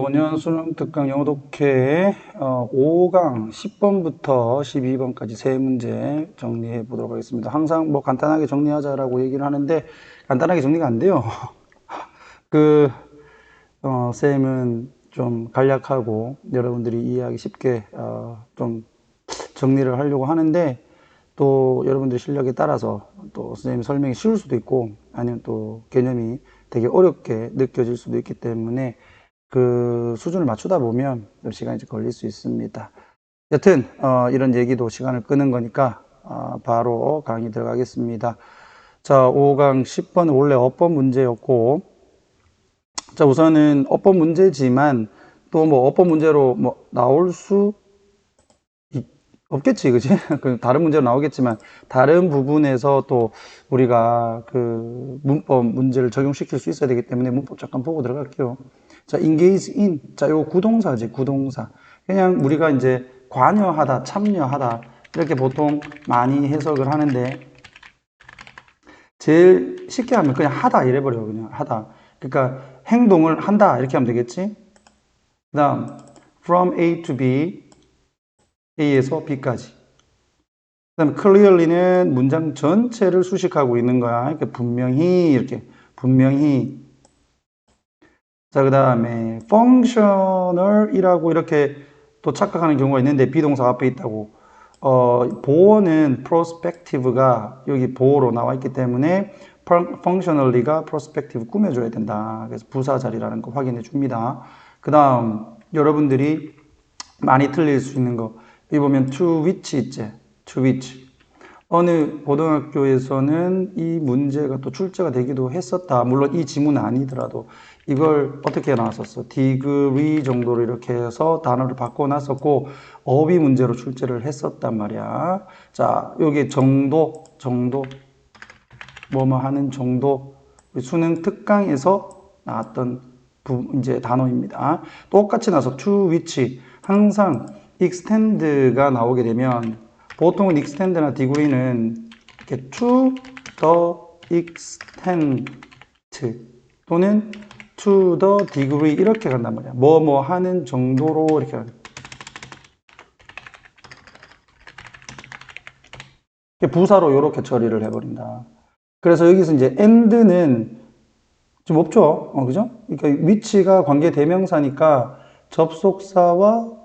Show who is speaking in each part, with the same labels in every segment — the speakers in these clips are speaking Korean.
Speaker 1: 2025년 수능 특강 영어 독해 5강 10번부터 12번까지 세 문제 정리해 보도록 하겠습니다. 항상 뭐 간단하게 정리하자라고 얘기를 하는데 간단하게 정리가 안 돼요. 쌤은 좀 간략하고 여러분들이 이해하기 쉽게 좀 정리를 하려고 하는데 또 여러분들 실력에 따라서 또 선생님 설명이 쉬울 수도 있고 아니면 또 개념이 되게 어렵게 느껴질 수도 있기 때문에 그 수준을 맞추다 보면 좀 시간이 좀 걸릴 수 있습니다. 여튼 이런 얘기도 시간을 끄는 거니까 바로 강의 들어가겠습니다. 자, 5강 10번은 원래 어법 문제였고, 자, 우선은 어법 문제지만 또 뭐 어법 문제로 뭐 나올 수 없겠지, 그지? 그 다른 문제로 나오겠지만 다른 부분에서 또 우리가 그 문법 문제를 적용시킬 수 있어야 되기 때문에 문법 잠깐 보고 들어갈게요. 자, engage in. 자, 요거 구동사지, 구동사. 그냥 우리가 이제 관여하다, 참여하다 이렇게 보통 많이 해석을 하는데 제일 쉽게 하면 그냥 하다 이래버려요. 그냥 하다. 그러니까 행동을 한다 이렇게 하면 되겠지. 그 다음 from A to B, A에서 B까지. 그 다음에 clearly는 문장 전체를 수식하고 있는 거야. 그러니까 분명히 이렇게 분명히. 자, 그 다음에 functional이라고 이렇게 또 착각하는 경우가 있는데 비동사 앞에 있다고. 보어는 prospective가 여기 보어로 나와 있기 때문에 functionally가 prospective 꾸며줘야 된다. 그래서 부사 자리라는 거 확인해 줍니다. 그 다음 여러분들이 많이 틀릴 수 있는 거 여기 보면 to which 있지? to which. 어느 고등학교에서는 이 문제가 또 출제가 되기도 했었다. 물론 이 지문은 아니더라도 이걸 어떻게 나왔었어? degree 정도로 이렇게 해서 단어를 바꿔놨었고 어휘 문제로 출제를 했었단 말이야. 자, 여기 정도, 뭐뭐 하는 정도 수능 특강에서 나왔던 이제 단어입니다. 똑같이 나서 to which 항상 extend가 나오게 되면 보통은 extend나 degree는 이렇게 to the extent 또는 to the degree 이렇게 간단 말이야. 뭐 하는 정도로 이렇게 가는. 부사로 이렇게 처리를 해버린다. 그래서 여기서 이제 and는 좀 없죠. 그죠? 그러니까 which가 관계 대명사니까 접속사와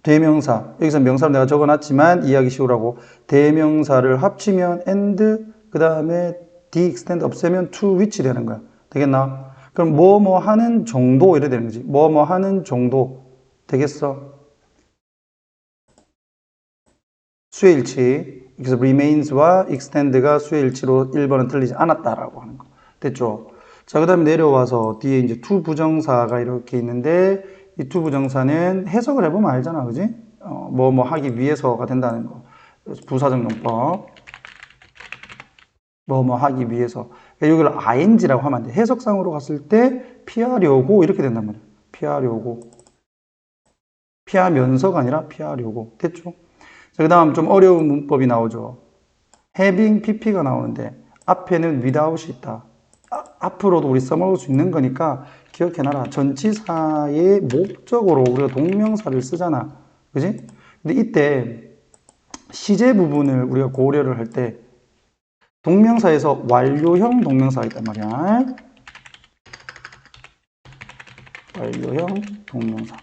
Speaker 1: 대명사, 여기서 명사로 내가 적어놨지만 이해하기 쉬우라고 대명사를 합치면 and 그 다음에 the extent 없애면 to which 되는 거야. 되겠나? 그럼 뭐 하는 정도 이래 되는 거지. 뭐 하는 정도 되겠어? 수혜일치. 그래서 remains와 extend가 수혜일치로 1번은 틀리지 않았다라고 하는 거. 됐죠? 자, 그 다음에 내려와서 뒤에 이제 to 부정사가 이렇게 있는데 이 to 부정사는 해석을 해보면 알잖아. 그지? 뭐 하기 위해서가 된다는 거. 부사적 용법. 뭐 하기 위해서. 그러니까 여기를 ing라고 하면 안 돼. 해석상으로 갔을 때 피하려고 이렇게 된단 말이야. 피하려고. 피하면서가 아니라 피하려고. 됐죠? 자, 그 다음 좀 어려운 문법이 나오죠. having pp가 나오는데 앞에는 without이 있다. 앞으로도 우리 써먹을 수 있는 거니까 기억해놔라. 전치사의 목적으로 우리가 동명사를 쓰잖아. 그지? 근데 이때 시제 부분을 우리가 고려를 할 때 동명사에서 완료형 동명사가 있단 말이야. 완료형 동명사.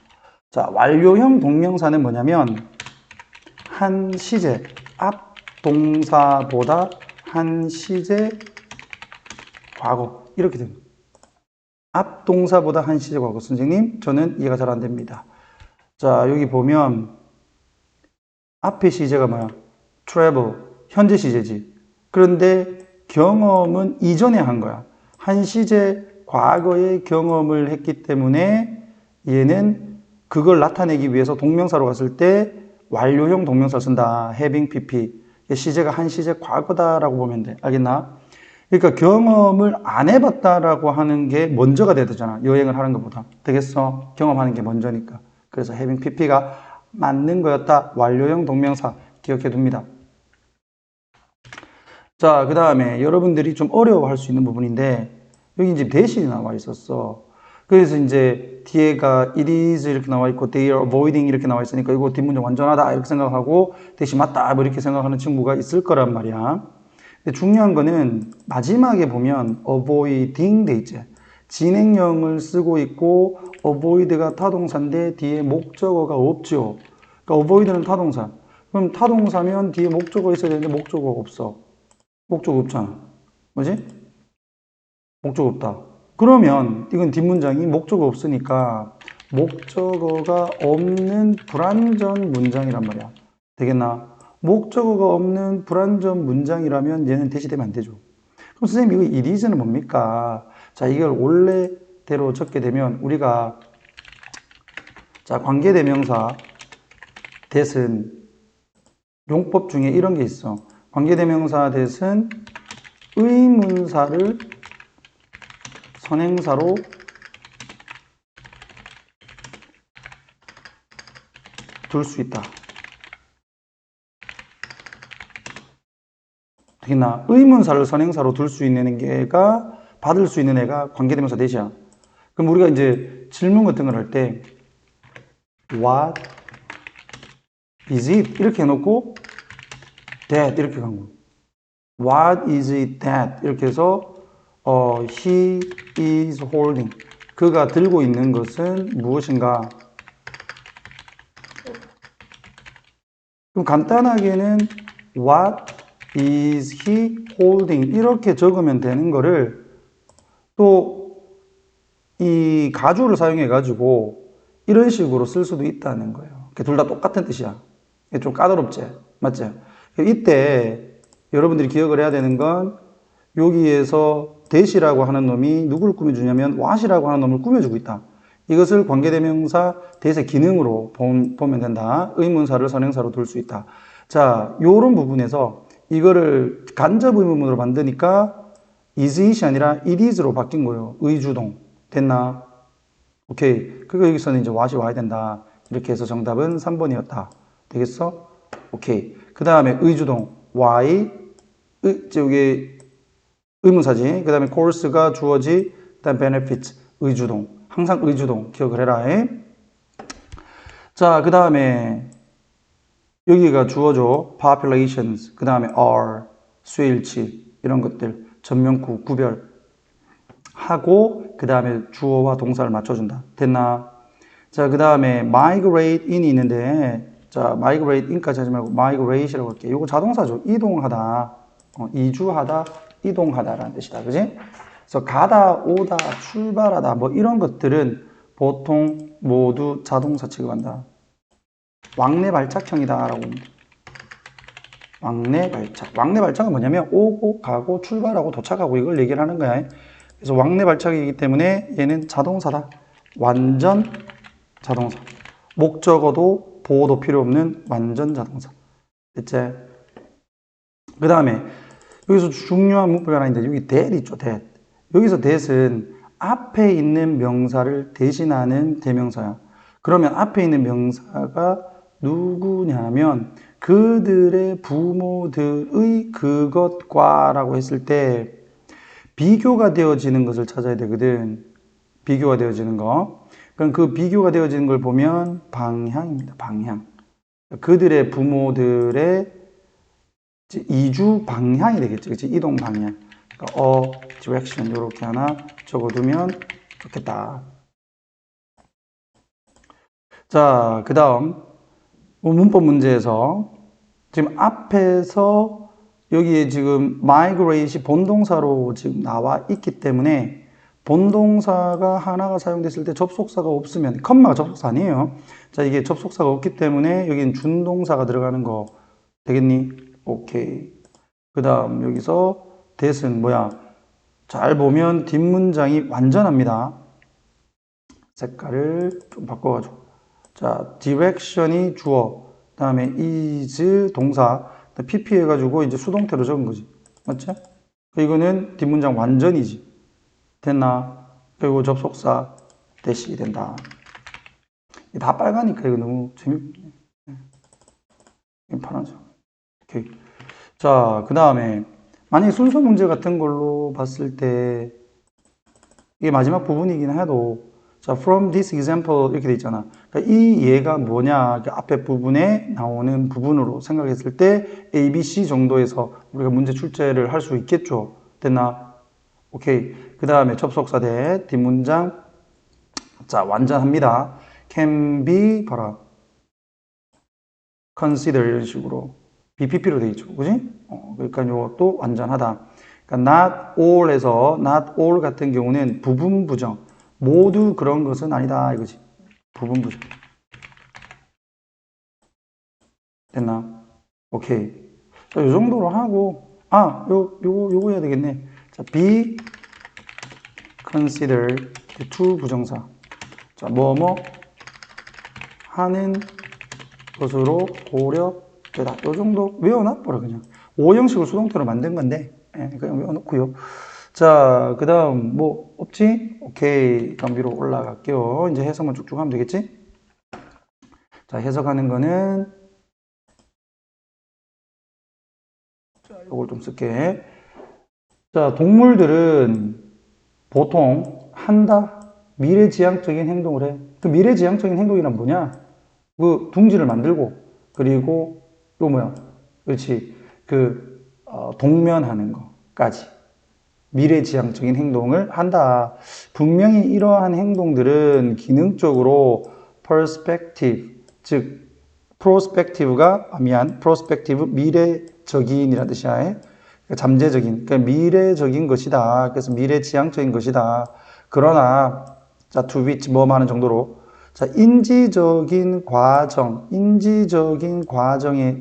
Speaker 1: 자, 완료형 동명사는 뭐냐면 한 시제, 앞 동사보다 한 시제 과거 이렇게 됩니다. 앞 동사보다 한 시제 과거. 선생님, 저는 이해가 잘 안 됩니다. 자, 여기 보면 앞에 시제가 뭐야? travel, 현재 시제지. 그런데 경험은 이전에 한 거야. 한 시제 과거의 경험을 했기 때문에 얘는 그걸 나타내기 위해서 동명사로 갔을 때 완료형 동명사 쓴다. having pp. 시제가 한 시제 과거다라고 보면 돼. 알겠나? 그러니까 경험을 안 해봤다라고 하는 게 먼저가 돼야 되잖아. 여행을 하는 것보다. 되겠어? 경험하는 게 먼저니까. 그래서 having pp가 맞는 거였다. 완료형 동명사 기억해 둡니다. 자, 그 다음에 여러분들이 좀 어려워할 수 있는 부분인데 여기 이제 대신이 나와 있었어. 그래서 이제 뒤에가 it is 이렇게 나와 있고 they are avoiding 이렇게 나와 있으니까 이거 뒷문장 완전하다 이렇게 생각하고 대신 맞다 뭐 이렇게 생각하는 친구가 있을 거란 말이야. 근데 중요한 거는 마지막에 보면 avoiding 돼 있지. 진행형을 쓰고 있고 avoid가 타동사인데 뒤에 목적어가 없죠. 그러니까 avoid는 타동사. 그럼 타동사면 뒤에 목적어 있어야 되는데 목적어가 없어. 목적어 없잖아. 뭐지? 목적어 없다. 그러면 이건 뒷문장이 목적어 없으니까 목적어가 없는 불완전 문장이란 말이야. 되겠나? 목적어가 없는 불완전 문장이라면 얘는 대시되면 안 되죠. 그럼 선생님 이거 it is는 뭡니까? 자, 이걸 원래대로 적게 되면 우리가 자, 관계대명사 that은 용법 중에 이런 게 있어. 관계대명사 that은 의문사를 선행사로 둘 수 있다. 되겠나? 의문사를 선행사로 둘 수 있는 애가 받을 수 있는 애가 관계대명사 that이야. 그럼 우리가 이제 질문 같은 걸 할 때 what is it? 이렇게 해놓고 that 이렇게 간 거야. What is it that? 이렇게 해서 he is holding. 그가 들고 있는 것은 무엇인가? 그럼 간단하게는 what is he holding? 이렇게 적으면 되는 거를 또 이 가주를 사용해 가지고 이런 식으로 쓸 수도 있다는 거예요. 둘 다 똑같은 뜻이야. 좀 까다롭지? 맞지? 이때 여러분들이 기억을 해야 되는 건 여기에서 that이라고 하는 놈이 누구를 꾸며주냐면 what이라고 하는 놈을 꾸며주고 있다. 이것을 관계대명사 that의 기능으로 보면 된다. 의문사를 선행사로 둘 수 있다. 자, 요런 부분에서 이거를 간접 의문문으로 만드니까 is it이 아니라 it is로 바뀐 거예요. 의주동. 됐나? 오케이. 그거 여기서는 이제 what이 와야 된다. 이렇게 해서 정답은 3번이었다. 되겠어? 오케이. 그 다음에 의주동 why 여기 의문사지. 그 다음에 course가 주어지. 그 다음 benefits 의주동. 항상 의주동 기억을 해라. 자, 그 다음에 여기가 주어져. populations. 그 다음에 are 수일치 이런 것들 전명구 구별 하고 그 다음에 주어와 동사를 맞춰준다. 됐나? 자, 그 다음에 migrate in이 있는데 자, migrate in까지 하지 말고 migrate이라고 할게. 이거 자동사죠. 이동하다, 이주하다, 이동하다라는 뜻이다. 그지? 그래서 가다, 오다, 출발하다 뭐 이런 것들은 보통 모두 자동사 취급한다. 왕래 발착형이다라고 봅니다. 왕래 발착. 왕래 발착은 뭐냐면 오고 가고 출발하고 도착하고 이걸 얘기를 하는 거야. 그래서 왕래 발착이기 때문에 얘는 자동사다. 완전 자동사. 목적어도 보호도 필요 없는 완전 자동사. 됐지? 그 다음에 여기서 중요한 문법이 하나 있는데 여기 that 있죠. that. 여기서 that은 앞에 있는 명사를 대신하는 대명사야. 그러면 앞에 있는 명사가 누구냐면 그들의 부모들의 그것과 라고 했을 때 비교가 되어지는 것을 찾아야 되거든. 비교가 되어지는 거. 그럼 그 비교가 되어지는 걸 보면 방향입니다. 방향. 그들의 부모들의 이주 방향이 되겠죠. 그치? 이동 방향. 그러니까 direction 이렇게 하나 적어두면 좋겠다. 자, 그 다음 문법 문제에서 지금 앞에서 여기에 지금 migrate이 본동사로 지금 나와 있기 때문에 본동사가 하나가 사용됐을 때 접속사가 없으면 컴마가 접속사 아니에요. 자, 이게 접속사가 없기 때문에 여기는 준동사가 들어가는 거 되겠니? 오케이. 그 다음 여기서 that은 뭐야? 잘 보면 뒷문장이 완전합니다. 색깔을 좀 바꿔가지고 자, direction이 주어 그 다음에 is 동사 pp 해가지고 이제 수동태로 적은 거지. 맞지? 이거는 뒷문장 완전이지. 됐나? 그리고 접속사 that이 된다. 다 빨가니까 이거 너무 재밌네. 파란색. 오케이. 자, 그 다음에 만약에 순서 문제 같은 걸로 봤을 때 이게 마지막 부분이긴 해도 자, from this example 이렇게 돼 있잖아. 그러니까 이 예가 뭐냐? 그 앞에 부분에 나오는 부분으로 생각했을 때 A, B, C 정도에서 우리가 문제 출제를 할 수 있겠죠. 됐나? 오케이. 그 다음에 접속사 대 뒷문장. 자, 완전합니다. can be 봐라. consider 이런 식으로 BPP로 돼 있죠. 그지? 그러니까 이것도 완전하다. 그러니까 not all에서 not all 같은 경우는 부분 부정. 모두 그런 것은 아니다 이거지. 부분 부정. 됐나? 오케이. 자, 요 정도로 하고 요거 해야 되겠네. 자, be consider to 부정사. 자, 뭐뭐 하는 것으로 고려되다. 요 정도 외워놔버려 그냥. 오형식을 수동태로 만든 건데 그냥 외워놓고요. 자, 그 다음 뭐 없지? 오케이. 다음 위로 올라갈게요. 이제 해석만 쭉쭉 하면 되겠지? 자, 해석하는 거는 자, 요걸 좀 쓸게. 자, 동물들은 보통 한다. 미래지향적인 행동을 해. 그 미래지향적인 행동이란 뭐냐? 그 둥지를 만들고 그리고 또 뭐야? 그렇지. 동면하는 거까지. 미래지향적인 행동을 한다. 분명히 이러한 행동들은 기능적으로 perspective, 즉 prospective, 미래적인이라는 뜻이야. 잠재적인, 그러니까 미래적인 것이다. 그래서 미래지향적인 것이다. 그러나, 자, to which, 뭐 하는 정도로. 자, 인지적인 과정에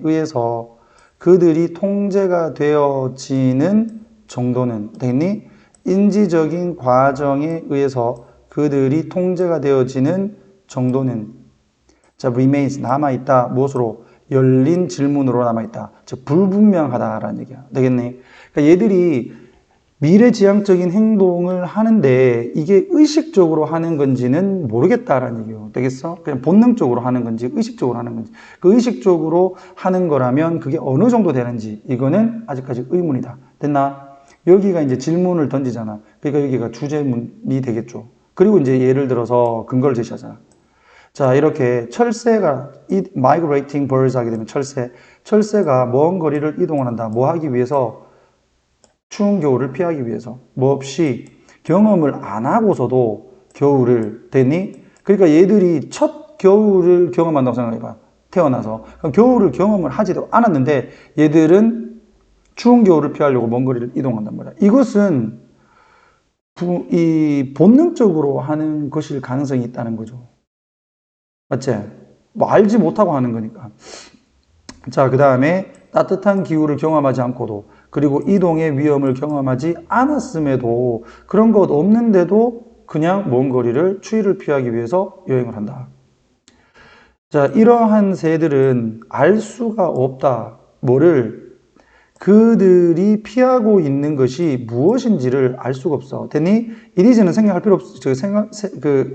Speaker 1: 의해서 그들이 통제가 되어지는 정도는 되니 인지적인 과정에 의해서 그들이 통제가 되어지는 정도는 자 remains 남아있다. 무엇으로? 열린 질문으로 남아있다. 즉 불분명하다라는 얘기야. 되겠네. 그러니까 얘들이 미래지향적인 행동을 하는데 이게 의식적으로 하는 건지는 모르겠다라는 얘기예요. 되겠어? 그냥 본능적으로 하는 건지 의식적으로 하는 건지. 그 의식적으로 하는 거라면 그게 어느 정도 되는지 이거는 아직까지 의문이다. 됐나? 여기가 이제 질문을 던지잖아. 그러니까 여기가 주제문이 되겠죠. 그리고 이제 예를 들어서 근거를 제시하잖아. 자, 이렇게 철새가 migrating birds 하게 되면 철새가 먼 거리를 이동을 한다. 뭐 하기 위해서? 추운 겨울을 피하기 위해서. 뭐 없이 경험을 안 하고서도 겨울을 되니? 그러니까 얘들이 첫 겨울을 경험한다고 생각해봐. 태어나서. 그럼 겨울을 경험을 하지도 않았는데 얘들은 추운 겨울을 피하려고 먼 거리를 이동한단 말이야. 이것은 본능적으로 하는 것일 가능성이 있다는 거죠. 맞지? 뭐 알지 못하고 하는 거니까. 자, 그 다음에 따뜻한 기후를 경험하지 않고도 그리고 이동의 위험을 경험하지 않았음에도 그런 것 없는데도 그냥 먼 거리를 추위를 피하기 위해서 여행을 한다. 자, 이러한 새들은 알 수가 없다. 뭐를? 그들이 피하고 있는 것이 무엇인지를 알 수가 없어. 됐니? 이리지는 생각할 필요 없어.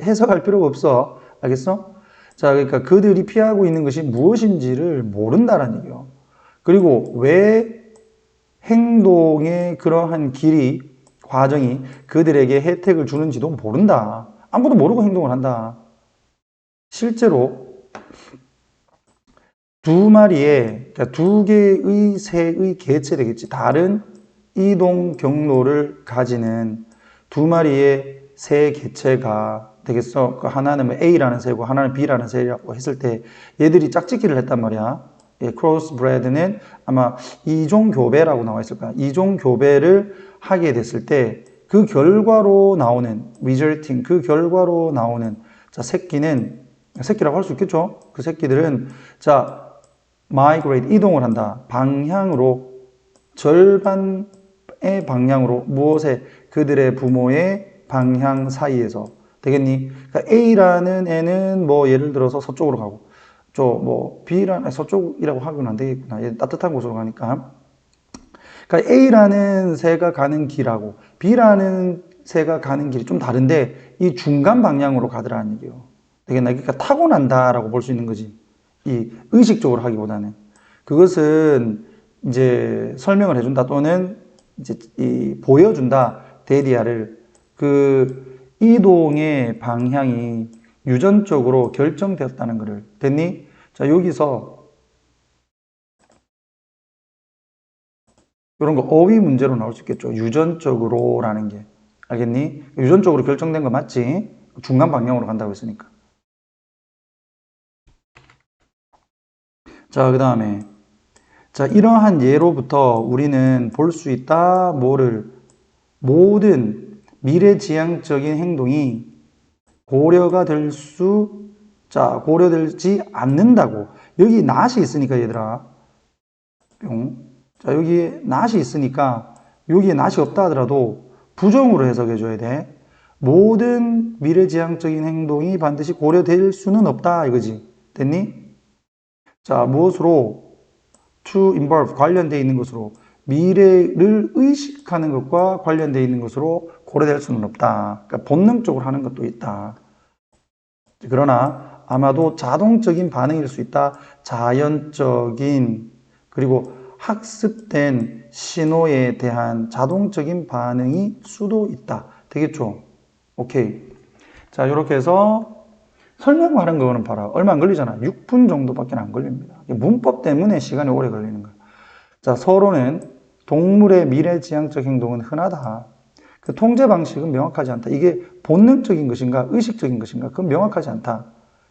Speaker 1: 해석할 필요가 없어. 알겠어? 자, 그러니까 그들이 피하고 있는 것이 무엇인지를 모른다라는 얘기요. 그리고 왜 행동의 그러한 과정이 그들에게 혜택을 주는지도 모른다. 아무도 모르고 행동을 한다. 실제로 그러니까 두 개의 새의 개체 되겠지. 다른 이동 경로를 가지는 두 마리의 새 개체가 되겠어. 그 하나는 뭐 A라는 새고 하나는 B라는 새라고 했을 때 얘들이 짝짓기를 했단 말이야. 크로스브레드는 아마 이종교배라고 나와 있을 거야. 이종교배를 하게 됐을 때 그 결과로 나오는 resulting, 그 결과로 나오는 자 새끼라고 할 수 있겠죠. 그 새끼들은 자 migrate, 이동을 한다. 방향으로, 절반의 방향으로, 무엇에? 그들의 부모의 방향 사이에서. 되겠니? 그러니까 A라는 애는 뭐 예를 들어서 서쪽으로 가고, B라는, 서쪽이라고 하긴 안 되겠구나. 얘 따뜻한 곳으로 가니까. 그러니까 A라는 새가 가는 길하고, B라는 새가 가는 길이 좀 다른데, 이 중간 방향으로 가더라는 얘기예요. 되겠나? 그러니까 타고난다라고 볼 수 있는 거지. 이 의식적으로 하기보다는 그것은 이제 설명을 해준다 또는 이제 보여준다. 데디아를 이동의 방향이 유전적으로 결정되었다는 것을. 됐니? 자, 여기서 이런 거 어휘 문제로 나올 수 있겠죠. 유전적으로라는 게. 알겠니? 유전적으로 결정된 거 맞지? 중간 방향으로 간다고 했으니까. 자, 그 다음에 자, 이러한 예로부터 우리는 볼 수 있다. 뭐를? 모든 미래지향적인 행동이 고려가 고려되지 않는다고. 여기 not이 있으니까 얘들아. 뿅. 자, 여기에 not이 있으니까 여기에 not이 없다 하더라도 부정으로 해석해 줘야 돼. 모든 미래지향적인 행동이 반드시 고려될 수는 없다 이거지. 됐니? 자, 무엇으로? to involve, 관련되어 있는 것으로, 미래를 의식하는 것과 관련되어 있는 것으로 고려될 수는 없다. 그러니까 본능적으로 하는 것도 있다. 그러나 아마도 자동적인 반응일 수 있다. 자연적인, 그리고 학습된 신호에 대한 자동적인 반응이 수도 있다. 되겠죠? 오케이. 자, 이렇게 해서 설명하는 거는 봐라. 얼마 안 걸리잖아. 6분 정도밖에 안 걸립니다. 문법 때문에 시간이 오래 걸리는 거야. 자, 서로는 동물의 미래지향적 행동은 흔하다. 그 통제 방식은 명확하지 않다. 이게 본능적인 것인가, 의식적인 것인가, 그건 명확하지 않다.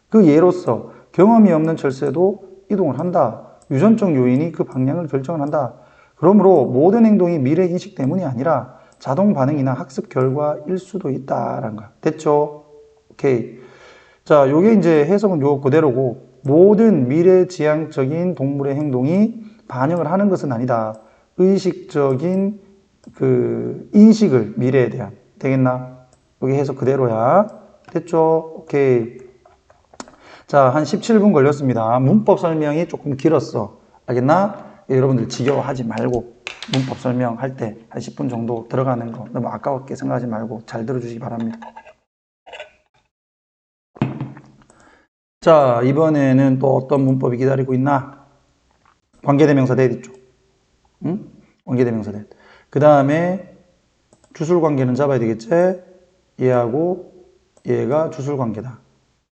Speaker 1: 그 예로서 경험이 없는 철새도 이동을 한다. 유전적 요인이 그 방향을 결정을 한다. 그러므로 모든 행동이 미래 인식 때문이 아니라 자동 반응이나 학습 결과일 수도 있다라는 거야. 됐죠? 오케이. 자, 요게 이제 해석은 요 그대로고, 모든 미래지향적인 동물의 행동이 반영을 하는 것은 아니다. 의식적인 그 인식을, 미래에 대한. 되겠나? 여기 해석 그대로야. 됐죠? 오케이. 자, 한 17분 걸렸습니다. 문법 설명이 조금 길었어. 알겠나? 여러분들 지겨워하지 말고 문법 설명할 때 한 10분 정도 들어가는 거 너무 아까웠게 생각하지 말고 잘 들어주시기 바랍니다. 자, 이번에는 또 어떤 문법이 기다리고 있나? 관계대명사 that 있죠. 응? 관계대명사 that. 그 다음에 주술관계는 잡아야 되겠지? 얘하고 얘가 주술관계다.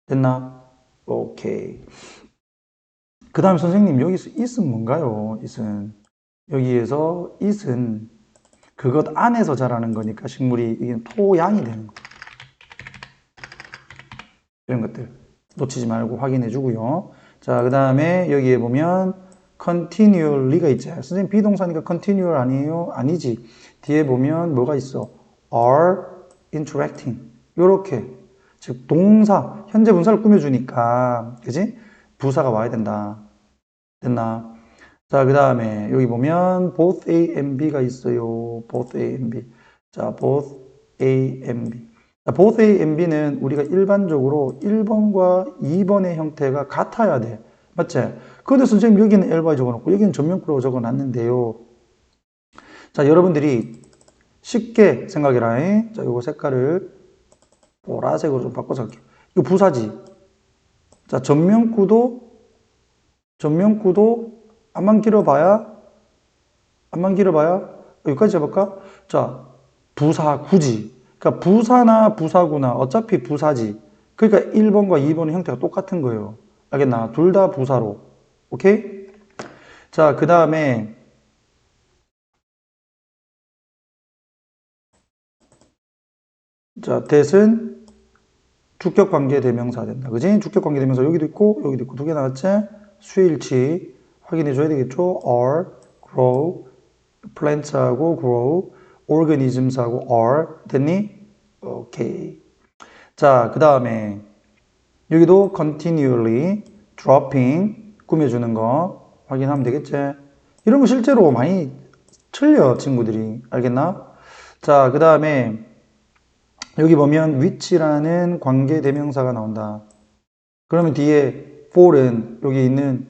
Speaker 1: 됐나? 오케이. 그 다음 선생님, 여기서 it은 뭔가요? it은. 여기에서 it은 그것 안에서 자라는 거니까 식물이 이게 토양이 되는 거. 이런 것들 놓치지 말고 확인해 주고요. 자, 그 다음에 여기에 보면 continually가 있지. 선생님 비동사니까 continual 아니에요? 아니지. 뒤에 보면 뭐가 있어? are interacting. 요렇게. 즉 동사, 현재 분사를 꾸며주니까 그지? 부사가 와야 된다. 됐나? 자, 그 다음에 여기 보면 both A and B가 있어요. both A and B. 자, both A and B. 자, both A and B는 우리가 일반적으로 1번과 2번의 형태가 같아야 돼. 맞지? 그런데 선생님 여기는 LY 적어놓고 여기는 전면구라고 적어놨는데요. 자, 여러분들이 쉽게 생각해라. 자, 요거 색깔을 보라색으로 좀 바꿔서 할게요. 이거 부사지. 자, 전면구도 안만 길어봐야 여기까지 해볼까? 자, 부사구지. 그러니까 부사나 부사구나 어차피 부사지. 그러니까 1번과 2번의 형태가 똑같은 거예요. 알겠나? 둘 다 부사로. 오케이? 자, 그 다음에 자, that은 주격관계 대명사 된다. 그지? 주격관계 대명사 여기도 있고 두 개 나왔지? 수일치 확인해 줘야 되겠죠? are, grow, plants하고 grow, organisms하고 are. 됐니? 오케이. 자, 그 다음에 여기도 continually, dropping 꾸며주는 거 확인하면 되겠지? 이런 거 실제로 많이 틀려 친구들이. 알겠나? 자, 그 다음에 여기 보면 which라는 관계 대명사가 나온다. 그러면 뒤에 for은 여기 있는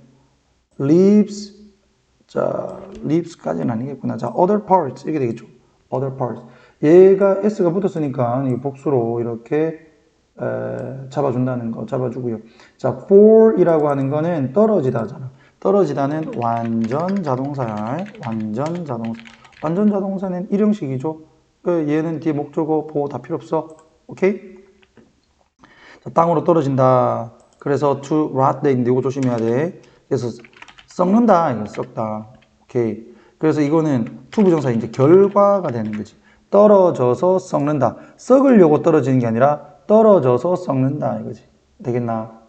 Speaker 1: leaves, 자, leaves까지는 아니겠구나. 자, other parts 이렇게 되겠죠. other parts. 얘가 s가 붙었으니까 이 복수로 이렇게 잡아준다는 거 잡아주고요. 자, for이라고 하는 거는 떨어지다잖아. 떨어지다는 완전 자동사야. 완전 자동사는 일형식이죠. 얘는 뒤에 목적어 보호 다 필요 없어. 오케이? 자, 땅으로 떨어진다. 그래서 to rot 돼 있는데 이거 조심해야 돼. 그래서 썩는다. 이거 썩다. 오케이. 그래서 이거는 to 부정사 이제 결과가 되는 거지. 떨어져서 썩는다. 썩으려고 떨어지는 게 아니라 떨어져서 썩는다. 이거지. 되겠나?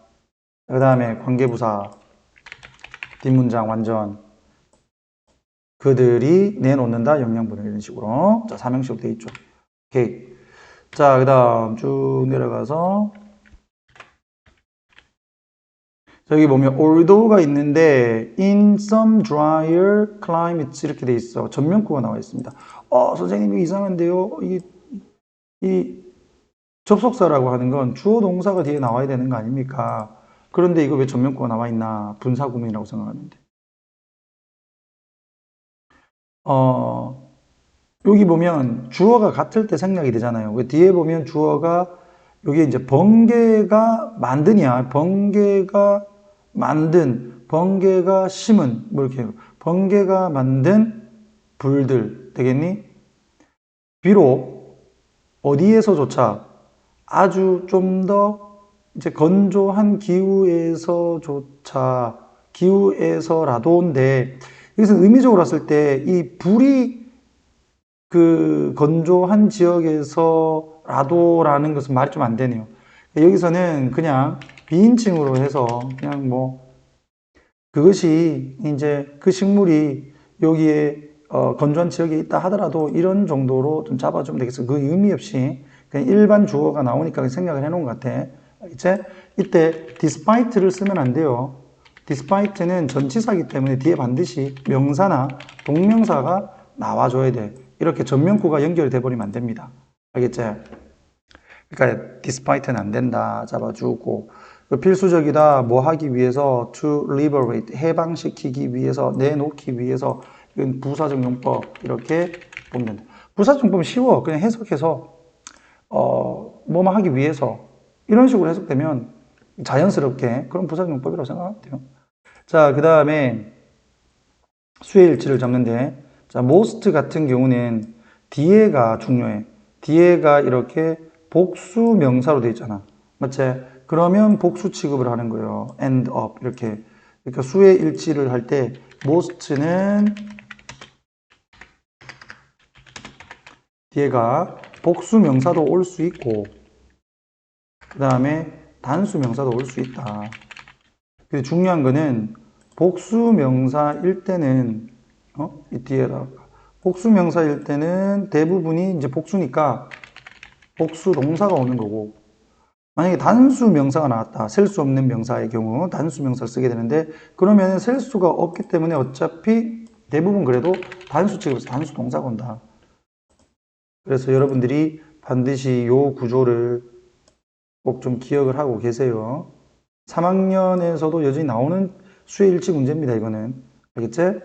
Speaker 1: 그 다음에 관계부사. 뒷문장 완전. 그들이 내놓는다. 영양분을 이런 식으로. 자, 삼형식으로 돼 있죠. 오케이. 자, 그 다음 쭉 내려가서 저기 보면 although가 있는데 in some drier climates 이렇게 돼 있어. 전면구가 나와 있습니다. 선생님 이거 이상한데요. 이 접속사라고 하는 건 주어 동사가 뒤에 나와야 되는 거 아닙니까? 그런데 이거 왜 전면구가 나와 있나? 분사구문이라고 생각하는데. 여기 보면 주어가 같을 때 생략이 되잖아요. 뒤에 보면 주어가 여기 이제 번개가 만드냐, 번개가 만든, 번개가 심은, 뭐 이렇게 번개가 만든 불들 되겠니? 비록 어디에서조차 아주 좀 더 이제 건조한 기후에서조차 기후에서라도인데 여기서 의미적으로 봤을 때 이 불이 그 건조한 지역에서라도라는 것은 말이 좀 안 되네요. 여기서는 그냥 비인칭으로 해서 그냥 뭐 그것이 이제 그 식물이 여기에 건조한 지역에 있다 하더라도 이런 정도로 좀 잡아주면 되겠어. 그 의미 없이 그냥 일반 주어가 나오니까 생각을 해놓은 것 같아. 알겠지? 이때 despite를 쓰면 안 돼요. despite는 전치사이기 때문에 뒤에 반드시 명사나 동명사가 나와줘야 돼. 이렇게 전면구가 연결돼 버리면 안 됩니다. 알겠지? 그러니까 despite는 안 된다. 잡아주고 필수적이다. 뭐 하기 위해서 to liberate 해방시키기 위해서 내놓기 위해서 이건 부사적 용법 이렇게 보면 된다. 부사적 용법은 쉬워. 그냥 해석해서 뭐만 하기 위해서 이런 식으로 해석되면 자연스럽게 그런 부사적 용법이라고 생각하면 돼요. 자, 그 다음에 수의 일치를 잡는데 자, most 같은 경우는 뒤에가 중요해. 뒤에가 이렇게 복수 명사로 되어 있잖아. 맞지? 그러면 복수 취급을 하는 거예요. end up 이렇게. 그러니까 수의 일치를 할 때 most는 뒤에가 복수 명사도 올 수 있고 그 다음에 단수 명사도 올 수 있다. 근데 중요한 거는 복수 명사일 때는 이 뒤에다가 복수 명사일 때는 대부분이 이제 복수니까 복수 동사가 오는 거고 만약에 단수 명사가 나왔다. 셀 수 없는 명사의 경우 단수 명사를 쓰게 되는데 그러면 셀 수가 없기 때문에 어차피 대부분 그래도 단수 취급해서 단수 동사가 온다. 그래서 여러분들이 반드시 요 구조를 꼭 좀 기억을 하고 계세요. 3학년에서도 여전히 나오는 수의 일치 문제입니다. 이거는. 알겠지?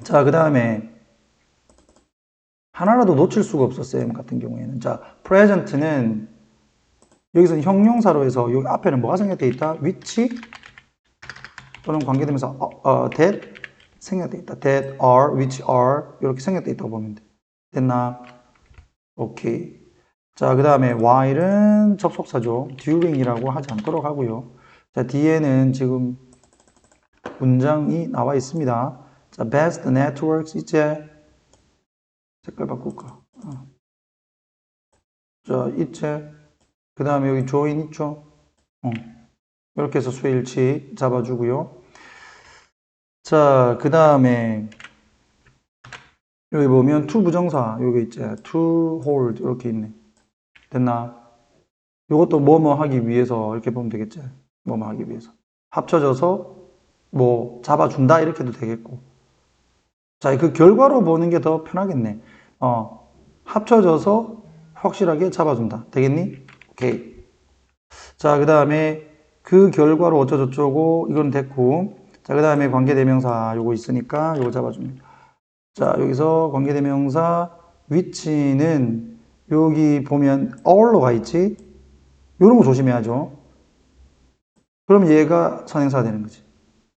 Speaker 1: 자, 그 다음에 하나라도 놓칠 수가 없어, 쌤 같은 경우에는. 자, present는 여기서는 형용사로 해서 여기 앞에는 뭐가 생략되어 있다? 위치 또는 관계되면서 that 생략되어 있다. that are, which are 이렇게 생략되어 있다고 보면 돼. 됐나? 오케이. 자, 그 다음에 while은 접속사죠. during이라고 하지 않도록 하고요. 자, 뒤에는 지금 문장이 나와 있습니다. 자, best networks 이제 색깔 바꿀까? 자, 이제 그 다음에 여기 join 있죠? 이렇게 해서 수일치 잡아주고요. 자, 그 다음에 여기 보면 to 부정사 여기 있지? to hold 이렇게 있네. 됐나? 이것도 뭐뭐 하기 위해서 이렇게 보면 되겠지? 뭐뭐 하기 위해서. 합쳐져서 뭐 잡아준다 이렇게 해도 되겠고. 자, 그 결과로 보는 게 더 편하겠네. 합쳐져서 확실하게 잡아준다. 되겠니? 오케이. 자, 그 다음에 그 결과로 어쩌고저쩌고 이건 됐고. 자, 그 다음에 관계대명사 요거 있으니까 요거 잡아줍니다. 자, 여기서 관계대명사 위치는 여기 보면 all로 가 있지? 요런 거 조심해야죠. 그럼 얘가 선행사가 되는 거지.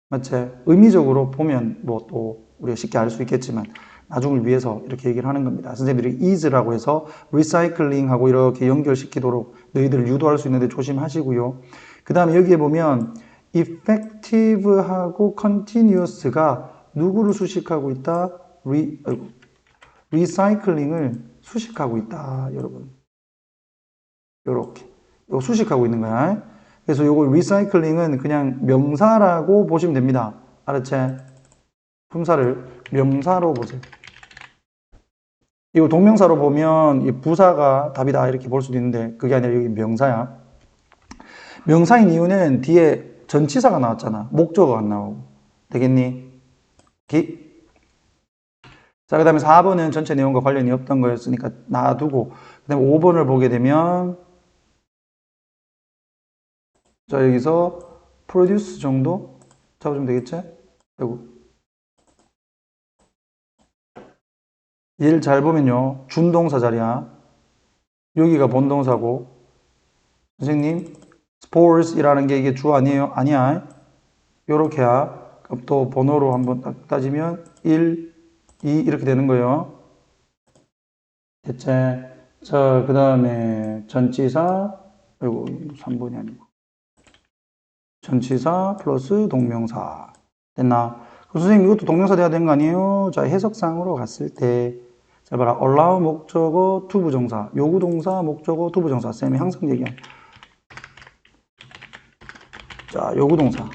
Speaker 1: 맞지? 의미적으로 보면 뭐 또 우리가 쉽게 알 수 있겠지만 나중을 위해서 이렇게 얘기를 하는 겁니다. 선생님들이 is라고 해서 리사이클링하고 이렇게 연결시키도록 너희들을 유도할 수 있는데 조심하시고요. 그 다음에 여기에 보면 effective하고 continuous가 누구를 수식하고 있다? 리사이클링을 수식하고 있다, 여러분. 요렇게. 요 수식하고 있는 거야. 그래서 요거 리사이클링은 그냥 명사라고 보시면 됩니다. 알았지? 품사를 명사로 보세요. 이거 동명사로 보면 이 부사가 답이다 이렇게 볼 수도 있는데 그게 아니라 여기 명사야. 명사인 이유는 뒤에 전치사가 나왔잖아. 목적어가 안 나오고. 되겠니? 자, 그 다음에 4번은 전체 내용과 관련이 없던 거였으니까 놔두고, 그 다음에 5번을 보게 되면, 자, 여기서 produce 정도 잡아주면 되겠지? 그리고 얘를 잘 보면요. 준동사 자리야. 여기가 본동사고, 선생님, sports이라는 게 이게 주 아니에요? 아니야. 요렇게야. 그럼 또 번호로 한번 딱 따지면 1, 2 이렇게 되는 거예요. 됐지? 자, 그 다음에 전치사, 그리고 3번이 아니고 전치사 플러스 동명사 됐나? 그럼 선생님 이것도 동명사 돼야 되는 거 아니에요? 자, 해석상으로 갔을 때 자, 봐라. allow 목적어 투부정사, 요구동사 목적어 투부정사. 쌤이 항상 얘기한 자, 요구동사.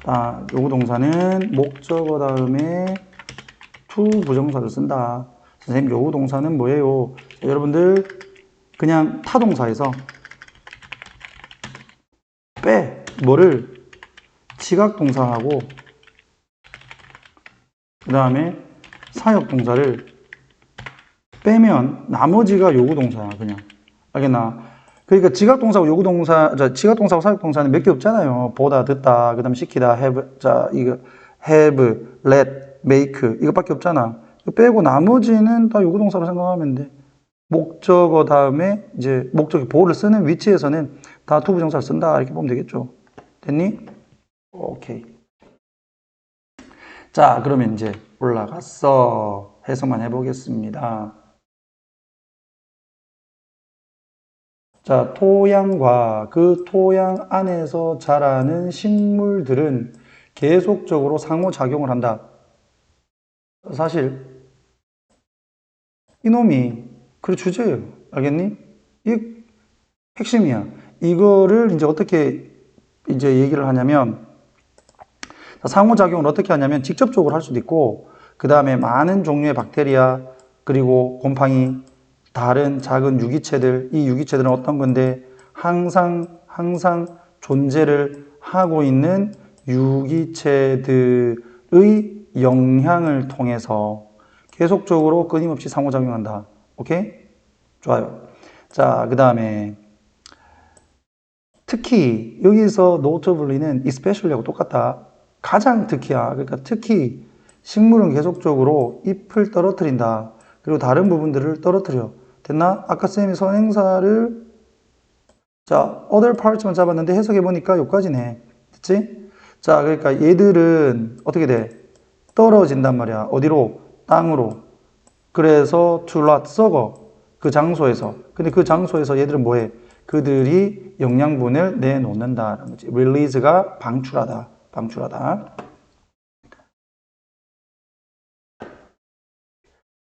Speaker 1: 자, 요구동사는 목적어 다음에 투부정사를 쓴다. 선생님, 요구동사는 뭐예요? 자, 여러분들 그냥 타동사에서 빼 뭐를 지각동사하고 그 다음에 사역동사를 빼면 나머지가 요구동사야. 그냥 알겠나? 그러니까 지각동사하고 요구동사, 자, 지각동사하고 사역동사는 몇 개 없잖아요. 보다, 듣다, 그 다음에 시키다, have, 자, 이거 have, let, make 이것밖에 없잖아. 빼고 나머지는 다 요구동사로 생각하면 돼. 목적어 다음에 이제 목적이 보호를 쓰는 위치에서는 다 투부정사를 쓴다 이렇게 보면 되겠죠. 됐니? 오케이. 자, 그러면 이제 올라갔어. 해석만 해보겠습니다. 자, 토양과 그 토양 안에서 자라는 식물들은 계속적으로 상호작용을 한다. 사실 이놈이 그래 주제예요. 알겠니? 이 핵심이야. 이거를 이제 어떻게 이제 얘기를 하냐면 상호작용을 어떻게 하냐면 직접적으로 할 수도 있고 그 다음에 많은 종류의 박테리아 그리고 곰팡이 다른 작은 유기체들 이 유기체들은 어떤 건데 항상 존재를 하고 있는 유기체들의 영향을 통해서 계속적으로 끊임없이 상호작용한다. 오케이? 좋아요. 자, 그 다음에 특히 여기서 notably는 especially하고 똑같다. 가장 특히야. 그러니까 특히 식물은 계속적으로 잎을 떨어뜨린다. 그리고 다른 부분들을 떨어뜨려. 됐나? 아까 쌤이 선행사를 자, other parts만 잡았는데 해석해보니까 여기까지네. 됐지? 자, 그러니까 얘들은 어떻게 돼? 떨어진단 말이야. 어디로? 땅으로. 그래서 to rot, 썩어. 그 장소에서. 근데 그 장소에서 얘들은 뭐해? 그들이 영양분을 내놓는다는 거지. release가 방출하다. 방출하다.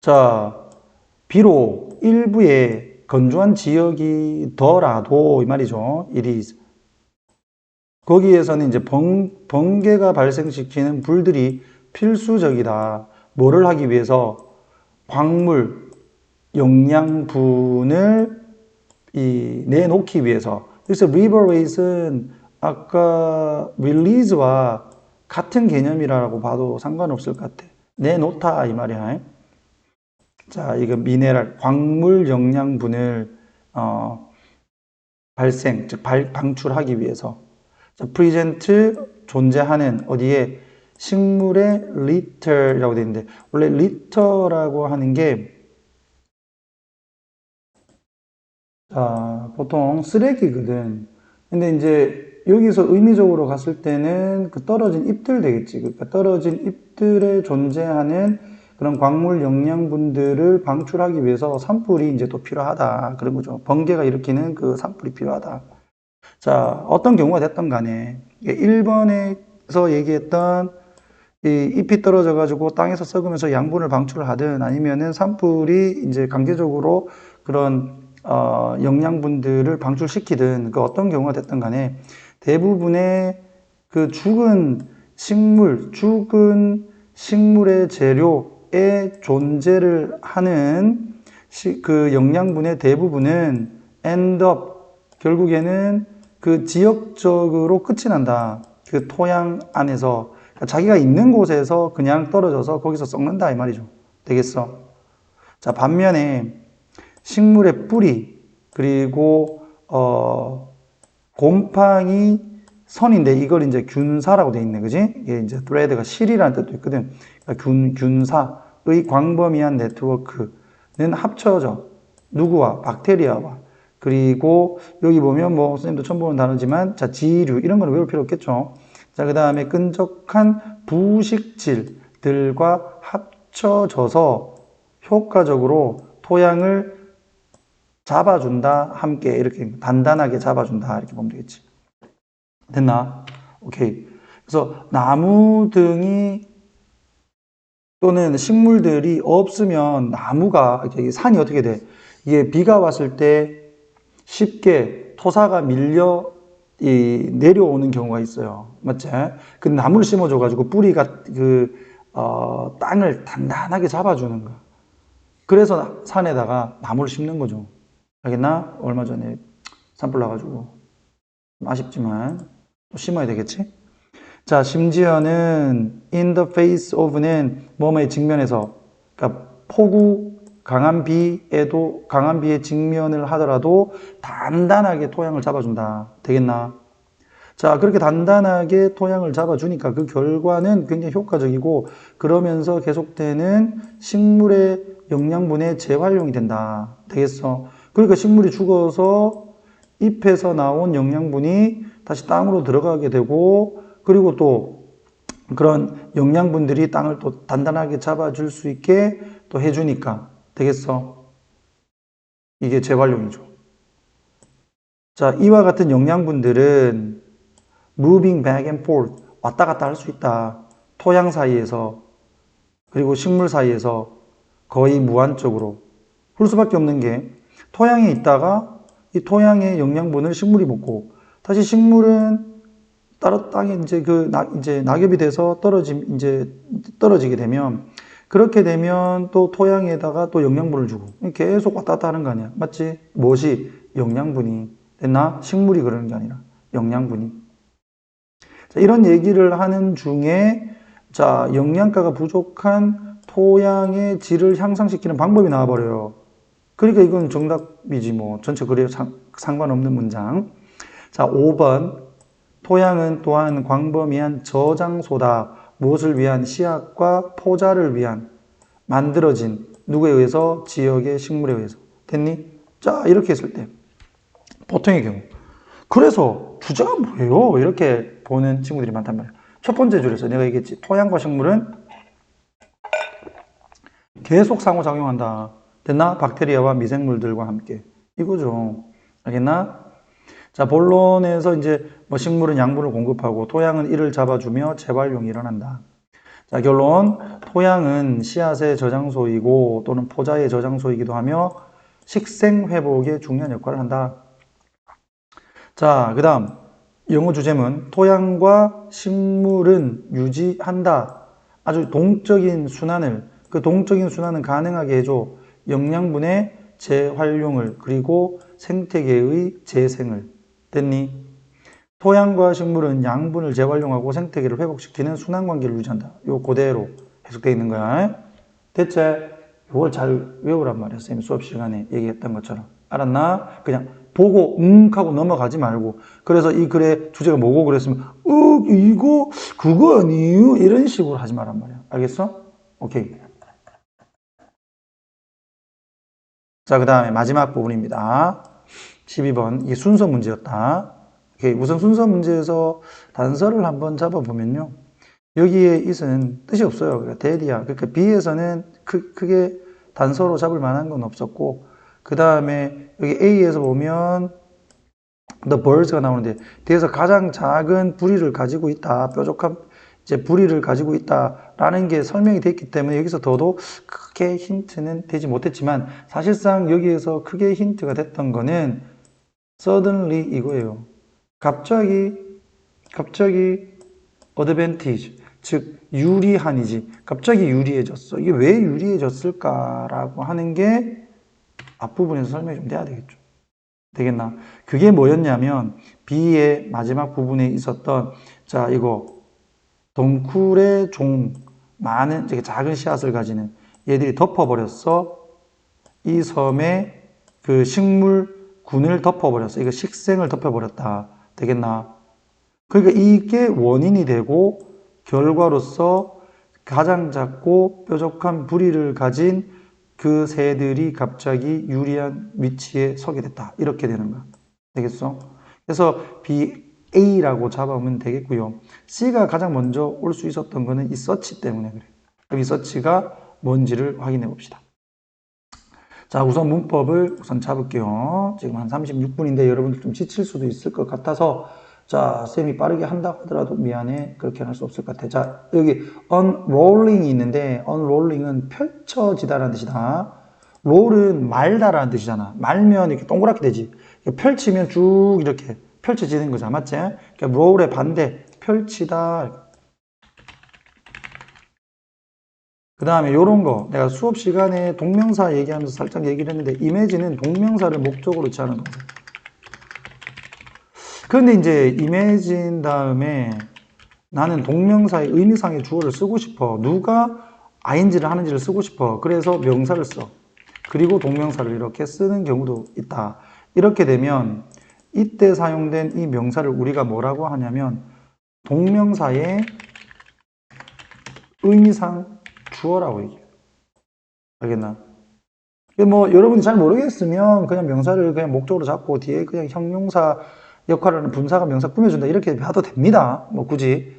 Speaker 1: 자, 비록 일부의 건조한 지역이더라도 이 말이죠. it is. 거기에서는 이제 번개가 발생시키는 불들이 필수적이다. 뭐를 하기 위해서? 광물, 영양분을 내놓기 위해서. 그래서 liberate은 아까 release와 같은 개념이라고 봐도 상관없을 것 같아. 내놓다 이 말이야. 자, 이거 미네랄, 광물 영양분을 발생, 즉 방출하기 위해서. 자, present 존재하는 어디에 식물의 litter이라고 되어 있는데 원래 litter라고 하는 게 보통 쓰레기거든. 근데 이제 여기서 의미적으로 갔을 때는 그 떨어진 잎들 되겠지. 그러니까 떨어진 잎들에 존재하는 그런 광물 영양분들을 방출하기 위해서 산불이 이제 또 필요하다. 그런 거죠. 번개가 일으키는 그 산불이 필요하다. 자, 어떤 경우가 됐든 간에 1번에서 얘기했던 이 잎이 떨어져 가지고 땅에서 썩으면서 양분을 방출을 하든 아니면은 산불이 이제 강제적으로 그런 영양분들을 방출시키든 그 어떤 경우가 됐든 간에 대부분의 그 죽은 식물의 재료에 존재를 하는 그 영양분의 대부분은 end up 결국에는 그 지역적으로 끝이 난다. 그 토양 안에서 그러니까 자기가 있는 곳에서 그냥 떨어져서 거기서 썩는다 이 말이죠. 되겠어? 자, 반면에 식물의 뿌리 그리고 곰팡이 선인데 이걸 이제 균사라고 돼 있네, 그지? 이게 이제 thread가 실이라는 뜻도 있거든. 그러니까 균사의 광범위한 네트워크는 합쳐져 누구와 박테리아와 그리고 여기 보면 뭐 선생님도 처음 보는 단어지만 자 지류 이런 거는 외울 필요 없겠죠. 자, 그 다음에 끈적한 부식질들과 합쳐져서 효과적으로 토양을 잡아준다. 함께 이렇게 단단하게 잡아준다. 이렇게 보면 되겠지. 됐나? 오케이. 그래서 나무 등이 또는 식물들이 없으면 나무가 산이 어떻게 돼? 이게 비가 왔을 때 쉽게 토사가 밀려 내려오는 경우가 있어요. 맞지? 그 나무를 심어줘가지고 뿌리가 땅을 단단하게 잡아주는 거야. 그래서 산에다가 나무를 심는 거죠. 알겠나? 얼마 전에 산불 나가지고 아쉽지만 또 심어야 되겠지? 자, 심지어는 in the face of는 뭐뭐에 직면해서 그러니까 강한 비에 직면을 하더라도 단단하게 토양을 잡아준다. 되겠나? 자, 그렇게 단단하게 토양을 잡아주니까 그 결과는 굉장히 효과적이고 그러면서 계속되는 식물의 영양분의 재활용이 된다. 되겠어? 그러니까 식물이 죽어서 잎에서 나온 영양분이 다시 땅으로 들어가게 되고 그리고 또 그런 영양분들이 땅을 또 단단하게 잡아줄 수 있게 또 해주니까 되겠어? 이게 재활용이죠. 자, 이와 같은 영양분들은 moving back and forth 왔다 갔다 할 수 있다. 토양 사이에서 그리고 식물 사이에서 거의 무한적으로 할 수밖에 없는 게 토양에 있다가 이 토양의 영양분을 식물이 먹고 다시 식물은 땅에 이제 낙엽이 돼서 떨어지게 되면 그렇게 되면 또 토양에다가 또 영양분을 주고 계속 왔다 갔다 하는 거 아니야. 맞지? 무엇이? 영양분이. 됐나? 식물이 그러는 게 아니라 영양분이. 자, 이런 얘기를 하는 중에 자, 영양가가 부족한 토양의 질을 향상시키는 방법이 나와버려요. 그러니까 이건 정답이지 뭐. 전체 글에 상관없는 문장. 자, 5번. 토양은 또한 광범위한 저장소다. 무엇을 위한? 씨앗과 포자를 위한 만들어진 누구에 의해서? 지역의 식물에 의해서. 됐니? 자, 이렇게 했을 때 보통의 경우 그래서 주제가 뭐예요? 이렇게 보는 친구들이 많단 말이야. 첫 번째 줄에서 내가 얘기했지. 토양과 식물은 계속 상호작용한다. 됐나? 박테리아와 미생물들과 함께. 이거죠. 알겠나? 자, 본론에서 이제 뭐 식물은 양분을 공급하고 토양은 이를 잡아주며 재활용이 일어난다. 자, 결론. 토양은 씨앗의 저장소이고 또는 포자의 저장소이기도 하며 식생 회복에 중요한 역할을 한다. 자, 그 다음 영어 주제문 토양과 식물은 유지한다. 아주 동적인 순환을 그 동적인 순환은 가능하게 해줘. 영양분의 재활용을 그리고 생태계의 재생을. 됐니? 토양과 식물은 양분을 재활용하고 생태계를 회복시키는 순환관계를 유지한다. 요 그대로 해석되어 있는 거야. 대체 이걸 잘 외우란 말이야. 선생님 수업 시간에 얘기했던 것처럼. 알았나? 그냥 보고 하고 넘어가지 말고. 그래서 이 글의 주제가 뭐고 그랬으면 이거 그거 아니에요? 이런 식으로 하지 말란 말이야. 알겠어? 오케이. 자, 그 다음에 마지막 부분입니다. 12번. 이게 순서 문제였다. 오케이. 우선 순서 문제에서 단서를 한번 잡아보면요. 여기에 it은 뜻이 없어요. 그러니까 that이야. 그러니까 B에서는 크게 단서로 잡을 만한 건 없었고, 그 다음에 여기 A에서 보면 the birds가 나오는데, 뒤에서 가장 작은 부리를 가지고 있다. 뾰족한 이제 부리를 가지고 있다라는 게 설명이 됐기 때문에 여기서 더도 크게 힌트는 되지 못했지만, 사실상 여기에서 크게 힌트가 됐던 거는 suddenly 이거예요. 갑자기 advantage, 즉 유리한이지. 갑자기 유리해졌어. 이게 왜 유리해졌을까라고 하는 게 앞부분에서 설명이 좀 돼야 되겠죠. 되겠나? 그게 뭐였냐면 B의 마지막 부분에 있었던, 자, 이거 덩쿨의 종, 많은 되게 작은 씨앗을 가지는 얘들이 덮어버렸어. 이 섬에 그 식물군을 덮어버렸어. 이거 식생을 덮어버렸다. 되겠나? 그러니까 이게 원인이 되고 결과로서 가장 작고 뾰족한 부리를 가진 그 새들이 갑자기 유리한 위치에 서게 됐다. 이렇게 되는 거야. 되겠어? 그래서 B, A라고 잡으면 되겠고요. C가 가장 먼저 올 수 있었던 거는 이 서치 때문에 그래. 그럼 이 서치가 뭔지를 확인해 봅시다. 자, 우선 문법을 우선 잡을게요. 지금 한 36분인데 여러분들 좀 지칠 수도 있을 것 같아서, 자, 쌤이 빠르게 한다고 하더라도 미안해. 그렇게는 할 수 없을 것 같아. 자, 여기 unrolling이 있는데 unrolling은 펼쳐지다라는 뜻이다. roll은 말다라는 뜻이잖아. 말면 이렇게 동그랗게 되지. 펼치면 쭉 이렇게 펼쳐지는 거잖아. 맞지? 그러니까 roll의 반대, 펼치다. 그 다음에 요런 거 내가 수업 시간에 동명사 얘기하면서 살짝 얘기를 했는데, image는 동명사를 목적으로 취하는 동사. 그런데 이제 imagine 다음에 나는 동명사의 의미상의 주어를 쓰고 싶어. 누가 ing를 하는지를 쓰고 싶어. 그래서 명사를 써. 그리고 동명사를 이렇게 쓰는 경우도 있다. 이렇게 되면 이때 사용된 이 명사를 우리가 뭐라고 하냐면 동명사의 의미상 주어라고 얘기해요. 알겠나? 뭐 여러분이 잘 모르겠으면 그냥 명사를 그냥 목적으로 잡고 뒤에 그냥 형용사 역할을 하는 분사가 명사 꾸며준다 이렇게 봐도 됩니다. 뭐 굳이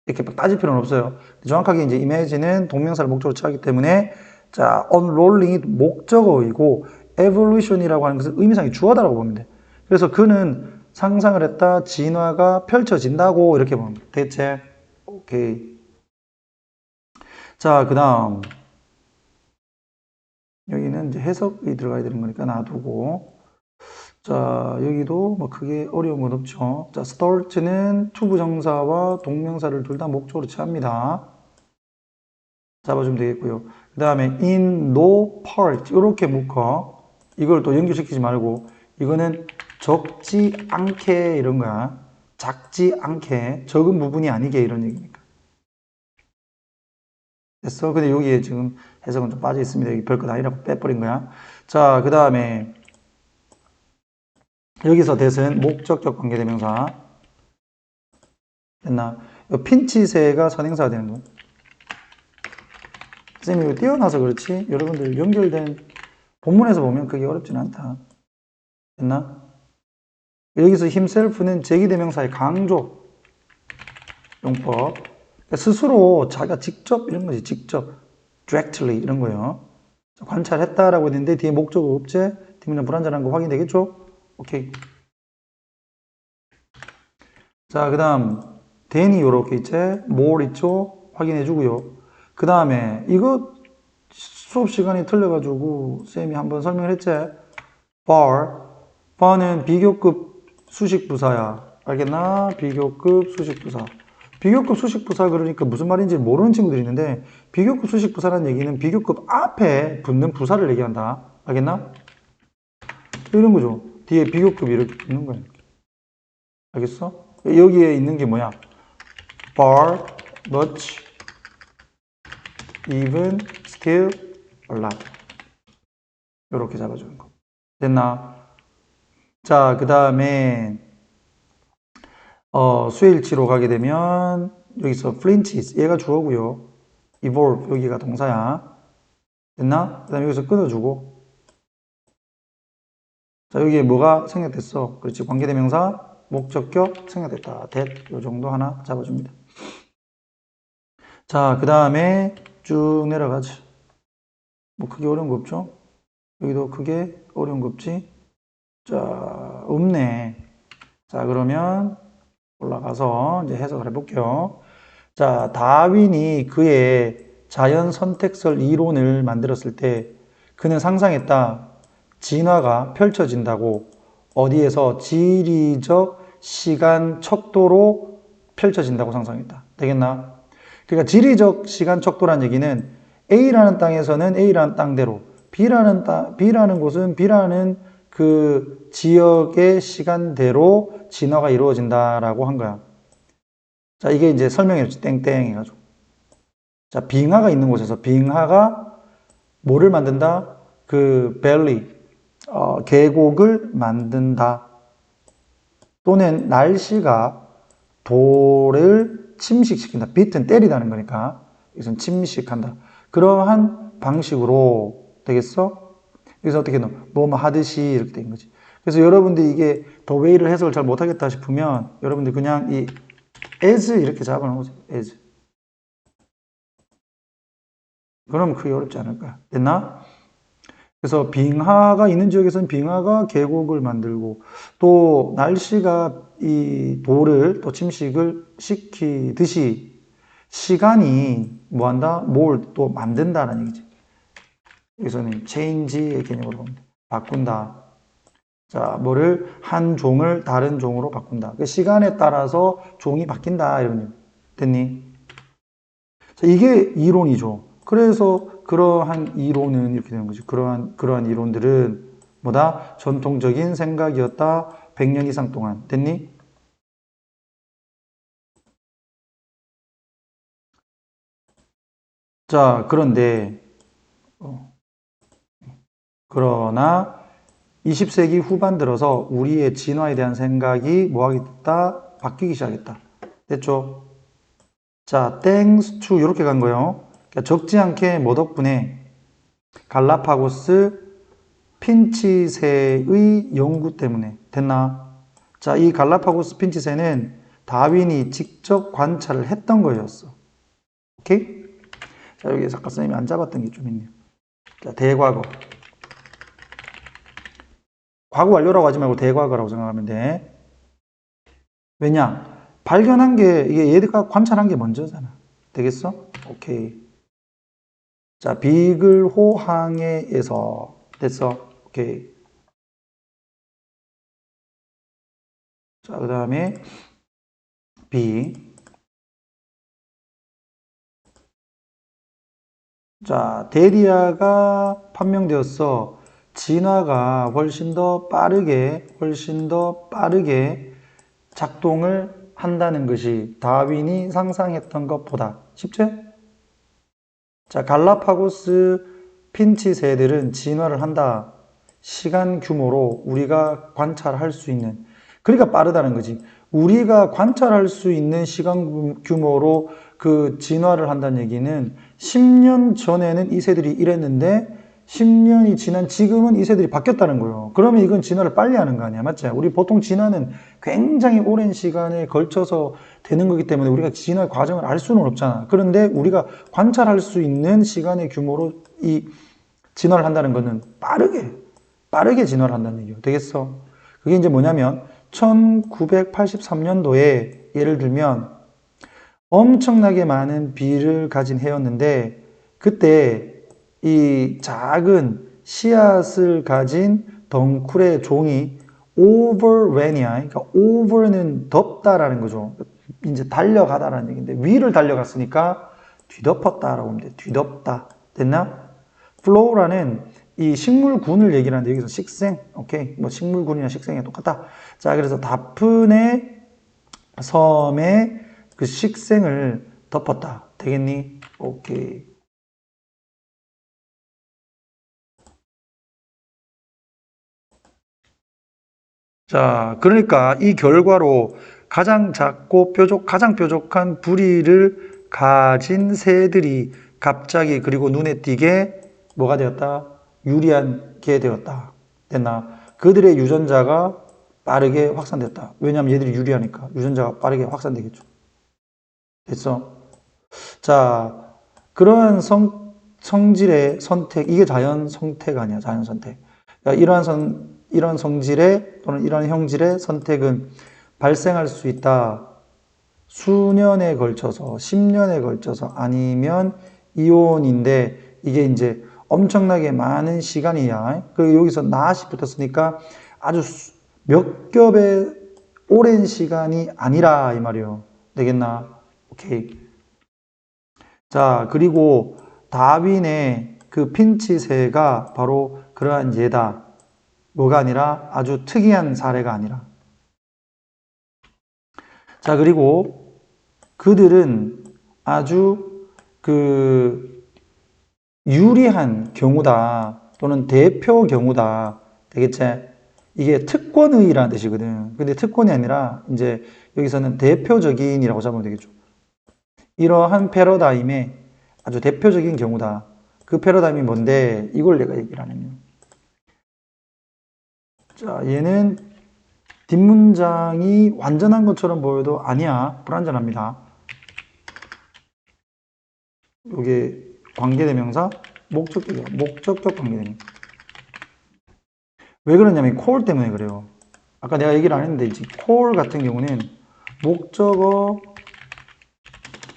Speaker 1: 이렇게 따질 필요는 없어요. 정확하게 이제 image는 동명사를 목적으로 취하기 때문에, 자, unrolling이 목적어이고 evolution이라고 하는 것은 의미상의 주어다라고 보면 돼. 그래서 그는 상상을 했다, 진화가 펼쳐진다고 이렇게 보면 돼. 대체 오케이. 자, 그 다음 여기는 이제 해석이 들어가야 되는 거니까 놔두고, 자, 여기도 뭐 크게 어려운 건 없죠. 자, start는 투부정사와 동명사를 둘 다 목적으로 취합니다. 잡아주면 되겠고요. 그 다음에 in no part 이렇게 묶어. 이걸 또 연결시키지 말고, 이거는 적지 않게 이런 거야. 작지 않게, 적은 부분이 아니게 이런 얘기니까. 됐어? 근데 여기에 지금 해석은 좀 빠져 있습니다. 여기 별것 아니라고 빼버린 거야. 자, 그 다음에 여기서 that은 목적격 관계대명사. 됐나? 핀치세가 선행사가 되는 거. 선생님이 이거 띄어놔서 그렇지 여러분들 연결된 본문에서 보면 그게 어렵지는 않다. 됐나? 여기서 himself는 제기대명사의 강조 용법. 그러니까 스스로 자기가 직접 이런 거지. 직접 directly 이런 거예요. 관찰했다라고 했는데 뒤에 목적어 없제 뒷문장 불완전한 거 확인되겠죠? 오케이. 자, 그 다음 then이 요렇게 있지. more 있죠? 확인해 주고요. 그 다음에 이거 수업 시간이 틀려가지고 쌤이 한번 설명을 했지. bar는 비교급 수식부사야. 알겠나? 비교급 수식부사. 비교급 수식부사 그러니까 무슨 말인지 모르는 친구들이 있는데, 비교급 수식부사라는 얘기는 비교급 앞에 붙는 부사를 얘기한다. 알겠나? 이런 거죠. 뒤에 비교급이 이렇게 붙는 거야. 알겠어? 여기에 있는 게 뭐야? far, much, even, still, a lot. 이렇게 잡아주는 거. 됐나? 자, 그 다음에 수일치로 가게 되면 여기서 flinches 얘가 주어고요. evolve 여기가 동사야. 됐나? 그 다음에 여기서 끊어주고, 자, 여기에 뭐가 생략됐어? 그렇지. 관계대명사 목적격 생략됐다. that 요 정도 하나 잡아줍니다. 자, 그 다음에 쭉 내려가지. 뭐 크게 어려운 거 없죠? 여기도 크게 어려운 거 없지? 자, 없네. 자, 그러면 올라가서 이제 해석을 해볼게요. 자, 다윈이 그의 자연 선택설 이론을 만들었을 때 그는 상상했다. 진화가 펼쳐진다고. 어디에서? 지리적 시간 척도로 펼쳐진다고 상상했다. 되겠나? 그러니까 지리적 시간 척도란 얘기는 A라는 땅에서는 A라는 땅대로, B라는 곳은 B라는 그 지역의 시간대로 진화가 이루어진다라고 한 거야. 자, 이게 이제 설명해줬지. 땡땡 해가지고. 자, 빙하가 있는 곳에서 빙하가 뭐를 만든다? 그 밸리, 계곡을 만든다. 또는 날씨가 돌을 침식시킨다. 비트는 때리다는 거니까. 여기서는 침식한다. 그러한 방식으로 되겠어? 여기서 어떻게 넣어? 뭐뭐 하듯이 이렇게 된 거지. 그래서 여러분들이 이게 더 웨이를 해석을 잘 못하겠다 싶으면 여러분들 그냥 이 as 이렇게 잡아놓으세요. as. 그러면 크게 어렵지 않을 거야. 됐나? 그래서 빙하가 있는 지역에서는 빙하가 계곡을 만들고 또 날씨가 이 돌을 또 침식을 시키듯이 시간이 뭐 한다? 뭘 또 만든다는 얘기지. 여기서는 change의 개념으로 봅니다. 바꾼다. 자, 뭐를 한 종을 다른 종으로 바꾼다. 그 시간에 따라서 종이 바뀐다 이런 얘기. 됐니? 자, 이게 이론이죠. 그래서 그러한 이론은 이렇게 되는 거지. 그러한 이론들은 뭐다? 전통적인 생각이었다. 100년 이상 동안. 됐니? 자, 그러나 20세기 후반 들어서 우리의 진화에 대한 생각이 뭐하겠다? 바뀌기 시작했다. 됐죠? 자, thanks to 이렇게 간 거예요. 그러니까 적지 않게 뭐 덕분에 갈라파고스 핀치새의 연구 때문에. 됐나? 자, 이 갈라파고스 핀치새는 다윈이 직접 관찰을 했던 거였어. 오케이? 자, 여기 작가 선생님이 안 잡았던 게 좀 있네요. 자, 대과거. 과거 완료라고 하지 말고 대과거라고 생각하면 돼. 왜냐? 발견한 게, 이게 얘가 관찰한 게 먼저잖아. 되겠어? 오케이. 자, 비글호 항해에서. 됐어? 오케이. 자, 그 다음에 B. 자, 데리아가 판명되었어. 진화가 훨씬 더 빠르게 작동을 한다는 것이 다윈이 상상했던 것보다 쉽죠? 자, 갈라파고스 핀치 새들은 진화를 한다. 시간 규모로 우리가 관찰할 수 있는, 그러니까 빠르다는 거지. 우리가 관찰할 수 있는 시간 규모로 그 진화를 한다는 얘기는 10년 전에는 이 새들이 이랬는데 10년이 지난 지금은 이 새들이 바뀌었다는 거예요. 그러면 이건 진화를 빨리 하는 거 아니야, 맞지? 우리 보통 진화는 굉장히 오랜 시간에 걸쳐서 되는 거기 때문에 우리가 진화의 과정을 알 수는 없잖아. 그런데 우리가 관찰할 수 있는 시간의 규모로 이 진화를 한다는 거는 빠르게 진화를 한다는 얘기예요. 되겠어? 그게 이제 뭐냐면 1983년도에 예를 들면 엄청나게 많은 비를 가진 해였는데 그때 이 작은 씨앗을 가진 덩쿨의 종이 overran이야. 그러니까 over는 덮다라는 거죠. 이제 달려가다라는 얘기인데 위를 달려갔으니까 뒤덮었다라고 하면 돼. 뒤덮다. 됐나? flow라는 이 식물군을 얘기를 하는데 여기서 식생, 오케이? 뭐 식물군이나 식생이 똑같다. 자, 그래서 다프네 섬의 그 식생을 덮었다. 되겠니? 오케이. 자, 그러니까 이 결과로 가장 작고 가장 뾰족한 부리를 가진 새들이 갑자기 그리고 눈에 띄게 뭐가 되었다? 유리한 게 되었다. 됐나? 그들의 유전자가 빠르게 확산됐다. 왜냐하면 얘들이 유리하니까 유전자가 빠르게 확산되겠죠. 됐어? 자, 그러한 성질의 선택, 이게 자연 선택 아니야, 자연 선택. 그러니까 이러한 성질의 또는 이러한 형질의 선택은 발생할 수 있다. 수년에 걸쳐서, 10년에 걸쳐서 아니면 이온인데 이게 이제 엄청나게 많은 시간이야. 그리고 여기서 not이 붙었으니까 아주 몇 겹의 오랜 시간이 아니라 이 말이에요. 되겠나? 오케이. 자, 그리고 다윈의 그 핀치새가 바로 그러한 예다. 뭐가 아니라 아주 특이한 사례가 아니라. 자, 그리고 그들은 아주 그 유리한 경우다 또는 대표 경우다. 되겠지? 이게 특권의라는 뜻이거든. 근데 특권이 아니라 이제 여기서는 대표적인이라고 잡으면 되겠죠. 이러한 패러다임의 아주 대표적인 경우다. 그 패러다임이 뭔데? 이걸 내가 얘기를 하네요. 자, 얘는 뒷문장이 완전한 것처럼 보여도 아니야. 불완전합니다. 요게 관계대명사, 목적격이야. 목적격 관계대명사. 왜 그러냐면 콜 때문에 그래요. 아까 내가 얘기를 안 했는데 이제 콜 같은 경우는 목적어,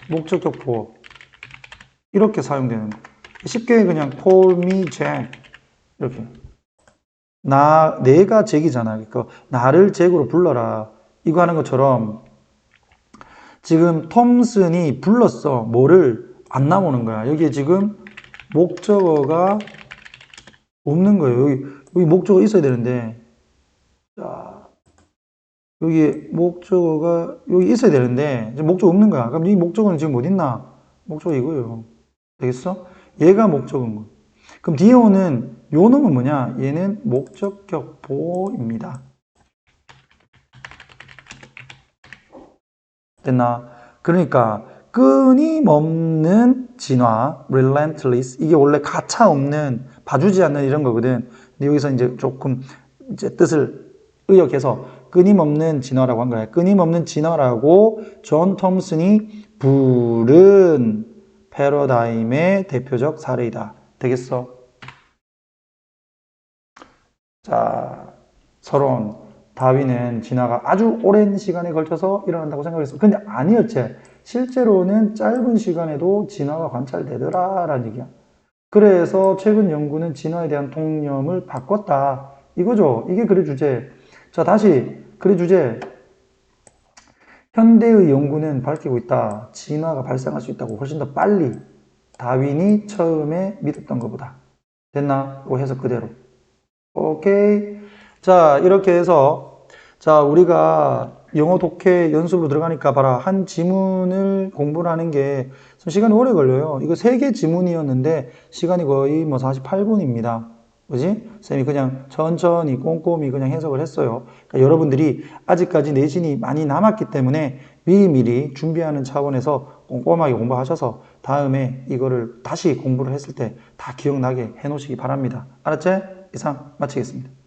Speaker 1: 목적격 보어 이렇게 사용되는 거. 쉽게 그냥 call me Jack 이렇게 내가 잭이잖아. 그러니까 나를 잭으로 불러라 이거 하는 것처럼 지금 톰슨이 불렀어. 뭐를 안 나오는 거야. 여기에 지금 목적어가 없는 거예요. 여기 목적어 있어야 되는데 자, 여기 목적어가 여기 있어야 되는데 목적어 없는 거야. 그럼 이 목적어는 지금 어디 있나? 목적어 이거예요. 되겠어? 얘가 목적어인 거. 그럼 뒤에 오는 요 놈은 뭐냐? 얘는 목적격 보호입니다. 됐나? 그러니까 끊임없는 진화, relentless 이게 원래 가차 없는 봐주지 않는 이런 거거든. 근데 여기서 이제 조금 이제 뜻을 의역해서 끊임없는 진화라고 한 거야. 끊임없는 진화라고 존 톰슨이 부른 패러다임의 대표적 사례이다. 되겠어? 자, 서론. 다윈은 진화가 아주 오랜 시간에 걸쳐서 일어난다고 생각했어. 근데 아니었지. 실제로는 짧은 시간에도 진화가 관찰되더라라는 얘기야. 그래서 최근 연구는 진화에 대한 통념을 바꿨다. 이거죠. 이게 글의 주제. 자, 다시 글의 주제. 현대의 연구는 밝히고 있다. 진화가 발생할 수 있다고 훨씬 더 빨리. 다윈이 처음에 믿었던 것보다. 됐나? 이 해석 그대로. 오케이. 자, 이렇게 해서, 자, 우리가 영어 독해 연습으로 들어가니까 봐라. 한 지문을 공부를 하는 게 시간이 오래 걸려요. 이거 3개 지문이었는데 시간이 거의 뭐 48분입니다. 그지? 쌤이 그냥 천천히 꼼꼼히 그냥 해석을 했어요. 그러니까 여러분들이 아직까지 내신이 많이 남았기 때문에 미리미리 준비하는 차원에서 꼼꼼하게 공부하셔서 다음에 이거를 다시 공부를 했을 때 다 기억나게 해 놓으시기 바랍니다. 알았지? 이상 마치겠습니다.